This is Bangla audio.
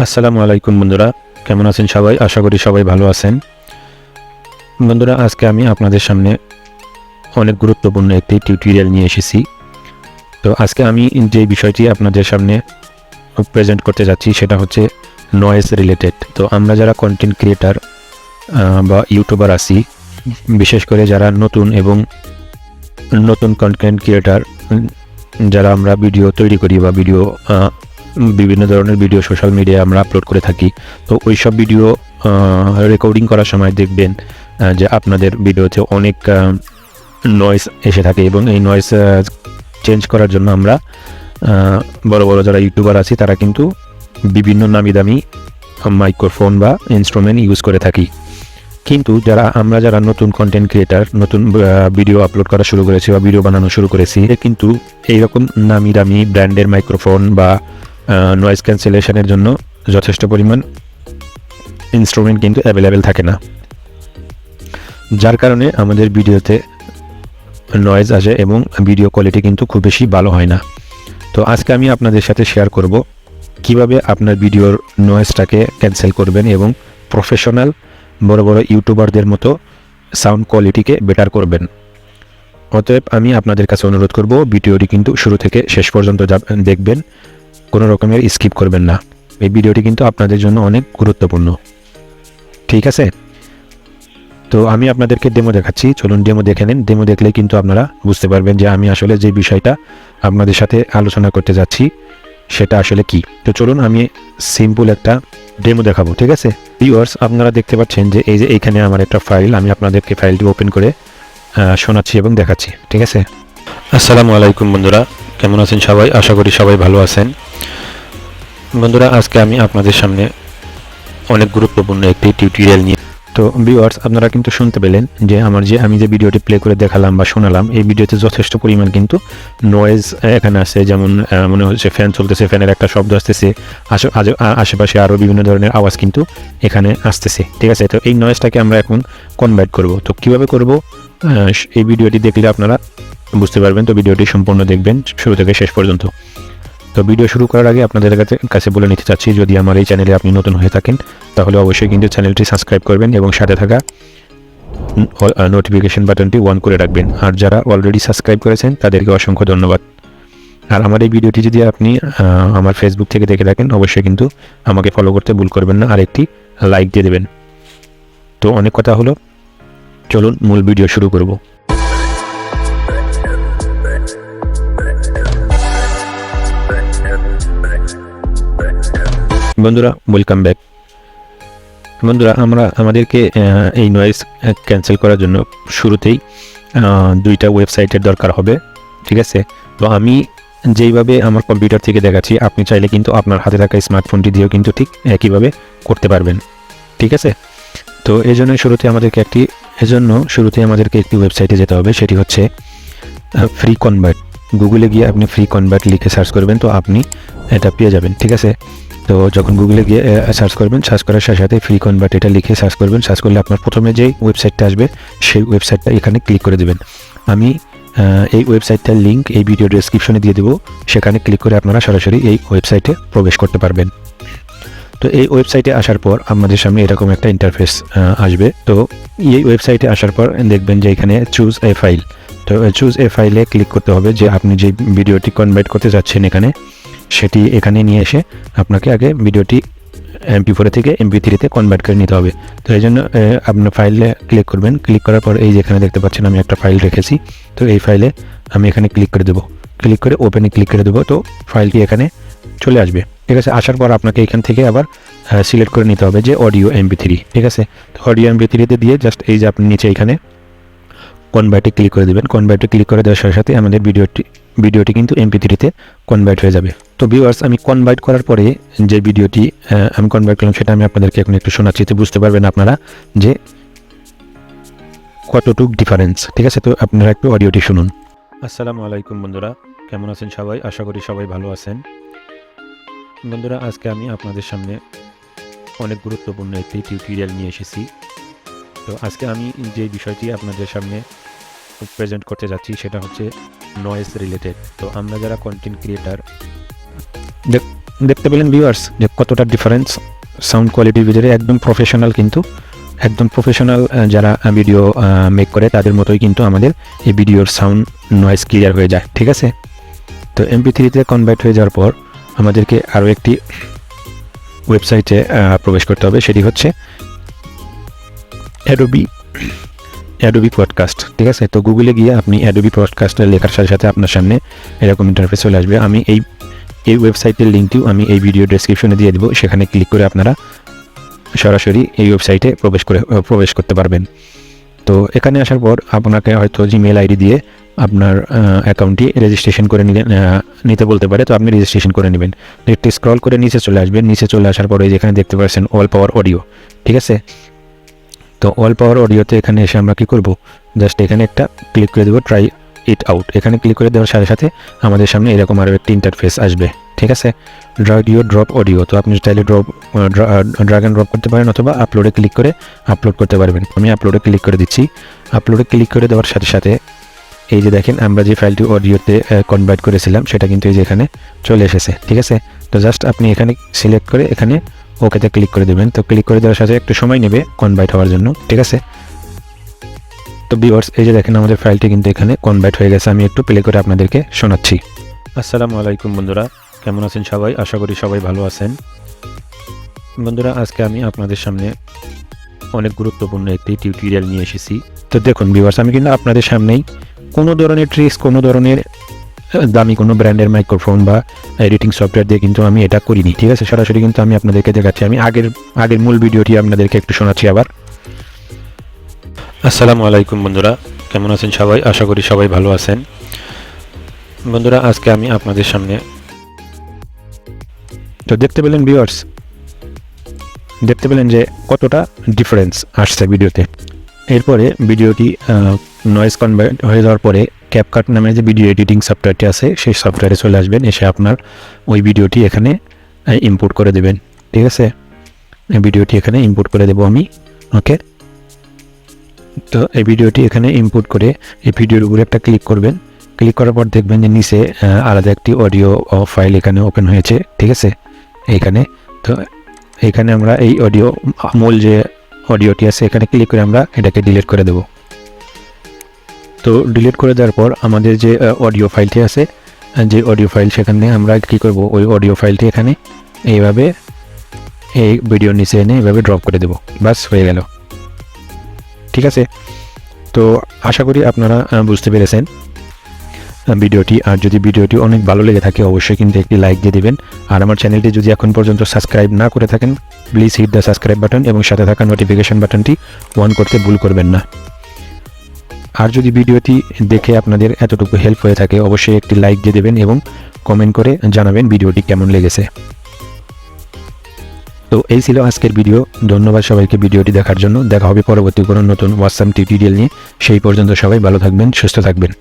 আসসালামু আলাইকুম বন্ধুরা, কেমন আছেন সবাই? আশা করি সবাই ভালো আছেন। বন্ধুরা, আজকে আমি আপনাদের সামনে অনেক গুরুত্বপূর্ণ একটি টিউটোরিয়াল নিয়ে এসেছি। তো আজকে আমি যে বিষয়টি আপনাদের সামনে প্রেজেন্ট করতে যাচ্ছি সেটা হচ্ছে নয়েজ রিলেটেড। তো আমরা যারা কন্টেন্ট ক্রিয়েটার বা ইউটিউবার আছি, বিশেষ করে যারা নতুন কন্টেন্ট ক্রিয়েটার, যারা আমরা ভিডিও তৈরি করি বা বিভিন্ন ধরনের ভিডিও সোশ্যাল মিডিয়ায় আমরা আপলোড করে থাকি, তো ওই সব ভিডিও রেকর্ডিং করার সময় দেখবেন যে আপনাদের ভিডিওতে অনেক নয়েজ এসে থাকে এবং এই নয়েজ চেঞ্জ করার জন্য আমরা বড় বড় যারা ইউটিউবার আছি তারা কিন্তু বিভিন্ন নামি দামি মাইক্রোফোন বা ইনস্ট্রুমেন্ট ইউজ করে থাকি। কিন্তু আমরা যারা নতুন কন্টেন্ট ক্রিয়েটার, নতুন ভিডিও আপলোড করা শুরু করেছি বা ভিডিও বানানো শুরু করেছি, কিন্তু এইরকম নামি দামি ব্র্যান্ডের মাইক্রোফোন বা নয়েজ ক্যান্সেলেশনের জন্য যথেষ্ট পরিমাণ ইনস্ট্রুমেন্ট কিন্তু অ্যাভেলেবেল থাকে না, যার কারণে আমাদের ভিডিওতে নয়েজ আসে এবং ভিডিও কোয়ালিটি কিন্তু খুব বেশি ভালো হয় না। তো আজকে আমি আপনাদের সাথে শেয়ার করব কিভাবে আপনার ভিডিওর নয়েজটাকে ক্যান্সেল করবেন এবং প্রফেশনাল বড় বড় ইউটিউবারদের মতো সাউন্ড কোয়ালিটিকে বেটার করবেন। অতএব আমি আপনাদের কাছে অনুরোধ করব, ভিডিওটি কিন্তু শুরু থেকে শেষ পর্যন্ত দেখবেন, কোনো রকমের স্কিপ করবেন না। এই ভিডিওটি কিন্তু আপনাদের জন্য অনেক গুরুত্বপূর্ণ, ঠিক আছে? তো আমি আপনাদেরকে ডেমো দেখাচ্ছি, চলুন ডেমো দেখে নিন। ডেমো দেখলেই কিন্তু আপনারা বুঝতে পারবেন যে আমি আসলে যে বিষয়টা আপনাদের সাথে আলোচনা করতে যাচ্ছি সেটা আসলে কি। তো চলুন আমি সিম্পল একটা ডেমো দেখাবো, ঠিক আছে? ভিউয়ার্স, আপনারা দেখতে পাচ্ছেন যে এইখানে আমার একটা ফাইল, আমি আপনাদেরকে ফাইলটি ওপেন করে শোনাচ্ছি এবং দেখাচ্ছি, ঠিক আছে? আসসালামু আলাইকুম বন্ধুরা, কেমন আছেন সবাই? আশা করি সবাই ভালো আছেন। বন্ধুরা, আজকে আমি আপনাদের সামনে অনেক গুরুত্বপূর্ণ একটি টিউটোরিয়াল নিয়ে। তো ভিউয়ার্স, আপনারা কিন্তু শুনতে পেলেন যে আমি যে ভিডিওটি প্লে করে দেখালাম বা শোনালাম, এই ভিডিওতে যথেষ্ট পরিমাণ কিন্তু নয়েজ এখানে আছে। যেমন মনে হচ্ছে ফ্যান চলতেছে, ফ্যানের একটা শব্দ আসতেছে, আশেপাশে আরও বিভিন্ন ধরনের আওয়াজ কিন্তু এখানে আসতেছে, ঠিক আছে? তো এই নয়েজটাকে আমরা এখন কনভার্ট করব। তো কীভাবে করব, এই ভিডিওটি দেখলে আপনারা বুঝতে পারবেন। তো ভিডিওটি সম্পূর্ণ দেখবেন শুরু থেকে শেষ পর্যন্ত। তো ভিডিও শুরু করার আগে আপনাদের কাছে বলে নিতে চাচ্ছি, যদি আমার এই চ্যানেলে আপনি নতুন হয়ে থাকেন তাহলে অবশ্যই কিন্তু চ্যানেলটি সাবস্ক্রাইব করবেন এবং সাথে থাকা নোটিফিকেশন বাটনটি অন করে রাখবেন। আর যারা অলরেডি সাবস্ক্রাইব করেছেন তাদেরকে অসংখ্য ধন্যবাদ। আর আমার এই ভিডিওটি যদি আপনি আমার ফেসবুক থেকে দেখে থাকেন, অবশ্যই কিন্তু আমাকে ফলো করতে ভুল করবেন না, আর একটি লাইক দিয়ে দেবেন। তো অনেক কথা হলো, চলুন মূল ভিডিও শুরু করব। বন্ধুরা, ওয়েলকাম ব্যাক। বন্ধুরা, আমাদেরকে এই নয়েজ ক্যান্সেল করার জন্য শুরুতেই দুইটা ওয়েবসাইটের দরকার হবে, ঠিক আছে? তো আমি যেইভাবে আমার কম্পিউটার থেকে দেখাচ্ছি, আপনি চাইলে কিন্তু আপনার হাতে থাকা স্মার্টফোনটি দিয়েও কিন্তু ঠিক একইভাবে করতে পারবেন, ঠিক আছে? তো এজন্য শুরুতে আমাদেরকে একটি ওয়েবসাইটে যেতে হবে, সেটি হচ্ছে ফ্রি কনভার্ট। গুগলে গিয়ে আপনি ফ্রি কনভার্ট লিখে সার্চ করবেন, তো আপনি এটা পেয়ে যাবেন, ঠিক আছে? তো যখন গুগলে গিয়ে সার্চ করবেন, সার্চ করার সাথে সাথে ফ্রি কনভার্ট এটা লিখে সার্চ করবেন। সার্চ করলে আপনার প্রথমে যেই ওয়েবসাইটটা আসবে সেই ওয়েবসাইটটা এখানে ক্লিক করে দেবেন। আমি এই ওয়েবসাইটটার লিঙ্ক এই ভিডিও ডেসক্রিপশনে দিয়ে দেবো, সেখানে ক্লিক করে আপনারা সরাসরি এই ওয়েবসাইটে প্রবেশ করতে পারবেন। তো এই ওয়েবসাইটে আসার পর আমাদের সামনে এরকম একটা ইন্টারফেস আসবে। তো এই ওয়েবসাইটে আসার পর দেখবেন যে এখানে চুজ এ ফাইল। তো চুজ এ ফাইলে ক্লিক করতে হবে, যে আপনি যে ভিডিওটি কনভার্ট করতে যাচ্ছেন সেটি এখানে নিয়ে এসে আপনাকে আগে ভিডিওটি MP4 থেকে MP3-তে কনভার্ট করে নিতে হবে। তো এই জন্য আপনার ফাইলে ক্লিক করবেন। ক্লিক করার পর এই যেখানে দেখতে পাচ্ছেন আমি একটা ফাইল রেখেছি, তো এই ফাইলে আমি এখানে ক্লিক করে দেবো। ক্লিক করে ওপেনে ক্লিক করে দেবো, তো ফাইলটি এখানে চলে আসবে, ঠিক আছে? আসার পর আপনাকে এখান থেকে আবার সিলেক্ট করে নিতে হবে যে অডিও MP3, ঠিক আছে? তো অডিও MP3-তে দিয়ে জাস্ট এই যে আপনি নিচে এখানে কনভার্টে ক্লিক করে দেবেন। কনভার্টে ক্লিক করে দেওয়ার সাথে সাথে আমাদের ভিডিওটি কিন্তু MP3-তে কনভার্ট হয়ে যাবে। তো ভিউয়ার্স, আমি কনভার্ট করার পরে যে ভিডিওটি আমি কনভার্ট করলাম সেটা আমি আপনাদেরকে এখন একটু শোনাচ্ছি, তো বুঝতে পারবেন আপনারা যে কতটুকু ডিফারেন্স, ঠিক আছে? তো আপনারা একটু অডিওটি শুনুন। আসসালামু আলাইকুম বন্ধুরা, কেমন আছেন সবাই? আশা করি সবাই ভালো আছেন। বন্ধুরা, আজকে আমি আপনাদের সামনে অনেক গুরুত্বপূর্ণ একটি টিউটোরিয়াল নিয়ে এসেছি। তো আজকে আমি যে বিষয়টি আপনাদের সামনে প্রেজেন্ট করতে যাচ্ছি সেটা হচ্ছে নয়েজ রিলেটেড। তো আমরা যারা কন্টেন্ট ক্রিয়েটার, দেখতে পেলেন ভিউয়ার্স যে কতটা ডিফারেন্স সাউন্ড কোয়ালিটির ভিতরে, একদম প্রফেশনাল, কিন্তু একদম প্রফেশনাল যারা ভিডিও মেক করে তাদের মতোই কিন্তু আমাদের এই ভিডিওর সাউন্ড নয়েজ ক্লিয়ার হয়ে যায়। ঠিক আছে, তো MP3-তে কনভার্ট হয়ে যাওয়ার পর আমাদেরকে আরও একটি ওয়েবসাইটে প্রবেশ করতে হবে, সেটি হচ্ছে অ্যাডোবি পডকাস্ট। ঠিক আছে, তো গুগলে গিয়ে আপনি অ্যাডোবি পডকাস্টের লেখার সাথে সাথে আপনার সামনে এরকম ইন্টারফেস চলে আসবে। আমি এই ওয়েবসাইটের লিঙ্কটিও আমি এই ভিডিও ডেসক্রিপশনে দিয়ে দেবো, সেখানে ক্লিক করে আপনারা সরাসরি এই ওয়েবসাইটে প্রবেশ করতে পারবেন। তো এখানে আসার পর আপনাকে হয়তো জিমেল আইডি দিয়ে আপনার অ্যাকাউন্টটি রেজিস্ট্রেশন করে নিতে বলতে পারে, তো আপনি রেজিস্ট্রেশন করে নেবেন। একটু স্ক্রল করে নিচে চলে আসবেন, নিচে চলে আসার পরে যেখানে দেখতে পাচ্ছেন অল পাওয়ার অডিও। ঠিক আছে, তো অল পাওয়ার অডিওতে এখানে এসে আমরা কী করব, জাস্ট এখানে একটা ক্লিক করে দেবো, ট্রাই ইট আউট। এখানে ক্লিক করে দেওয়ার সাথে সাথে আমাদের সামনে এরকম আরও একটি ইন্টারফেস আসবে। ঠিক আছে, ড্রপ অডিও, তো আপনি চাইলে ড্রাগ অ্যান্ড ড্রপ করতে পারেন অথবা আপলোডে ক্লিক করে আপলোড করতে পারবেন। আমি আপলোডে ক্লিক করে দিচ্ছি। আপলোডে ক্লিক করে দেওয়ার সাথে সাথে এই যে দেখেন আমরা যে ফাইলটি অডিওতে কনভার্ট করেছিলাম সেটা কিন্তু এই যে এখানে চলে এসেছে। ঠিক আছে, তো জাস্ট আপনি এখানে সিলেক্ট করে এখানে ওকেতে ক্লিক করে দেবেন। তো ক্লিক করে দেওয়ার সাথে একটু সময় নেবে কনভার্ট হওয়ার জন্য। ঠিক আছে, তো ভিউয়ার্স এই যে দেখেন আমাদের ফাইলটি কিন্তু এখানে কনভার্ট হয়ে গেছে। আমি একটু প্লে করে আপনাদেরকে শোনাচ্ছি। আসসালামু আলাইকুম বন্ধুরা, কেমন আছেন সবাই? আশা করি সবাই ভালো আছেন। বন্ধুরা, আজকে আমি আপনাদের সামনে অনেক গুরুত্বপূর্ণ একটি টিউটোরিয়াল নিয়ে এসেছি। তো দেখুন ভিউয়ার্স, আমি কিন্তু আপনাদের সামনেই কোনো ধরনের ট্রিক্স, কোনো ধরনের দামি কোনো ব্র্যান্ডের মাইক্রোফোন বা এডিটিং সফটওয়্যার দিয়ে কিন্তু আমি এটা করিনি। ঠিক আছে, সরাসরি কিন্তু আমি আপনাদেরকে দেখাচ্ছি। আমি আগের মূল ভিডিওটি আপনাদেরকে একটু শোনাচ্ছি আবার। আসসালামু আলাইকুম বন্ধুরা, কেমন আছেন সবাই? আশা করি সবাই ভালো আছেন। বন্ধুরা, আজকে আমি আপনাদের সামনে, তো দেখতে পেলেন ভিউয়ার্স, দেখতে পেলেন যে কতটা ডিফারেন্স আসছে ভিডিওতে। এরপরে ভিডিওটি নয়েজ কনভার্ট হয়ে যাওয়ার পরে ক্যাপকাট নামে যে ভিডিও এডিটিং সফটওয়্যারটি আছে সেই সফটওয়্যারে চলে আসবেন, এসে আপনার ওই ভিডিওটি এখানে ইম্পোর্ট করে দেবেন। ঠিক আছে, এই ভিডিওটি এখানে ইম্পোর্ট করে দেবো আমি। ওকে, তো এই ভিডিওটি এখানে ইম্পোর্ট করে এই ভিডিওর উপরে একটা ক্লিক করবেন। ক্লিক করার পর দেখবেন যে নিচে আলাদা একটি অডিও ফাইল এখানে ওপেন হয়েছে। ঠিক আছে, এইখানে, তো এইখানে আমরা এই মূল যে অডিওটি আছে এখানে ক্লিক করে আমরা এটাকে ডিলিট করে দেব। তো ডিলিট করে দেওয়ার পর আমাদের যে অডিও ফাইলটি আছে, যে অডিও ফাইল, সেখানে আমরা কী করব, ওই অডিও ফাইলটি এখানে এইভাবে এই ভিডিওর নিচে এনে এইভাবে ড্রপ করে দেব। বাস, হয়ে গেল। ঠিক আছে, তো আশা করি আপনারা বুঝতে পেরেছেন ভিডিওটি। আর যদি ভিডিওটি অনেক ভালো লেগে থাকে অবশ্যই কিন্তু একটি লাইক দিয়ে দেবেন। আর আমার চ্যানেলটি যদি এখন পর্যন্ত সাবস্ক্রাইব না করে থাকেন, please hit the subscribe button এবং সাথে থাকা নোটিফিকেশন বাটনটি অন করতে ভুল করবেন না। আর যদি ভিডিওটি দেখে আপনাদের এতটুকু হেল্প হয়ে থাকে অবশ্যই একটি লাইক দিয়ে দেবেন এবং কমেন্ট করে জানাবেন ভিডিওটি কেমন লেগেছে। তো এই ছিল আজকের ভিডিও। ধন্যবাদ সবাইকে ভিডিওটি দেখার জন্য। দেখা হবে পরবর্তী কোনো নতুন ওয়াসাম টিউটোরিয়াল নিয়ে। সেই পর্যন্ত সবাই ভালো থাকবেন, সুস্থ থাকবেন।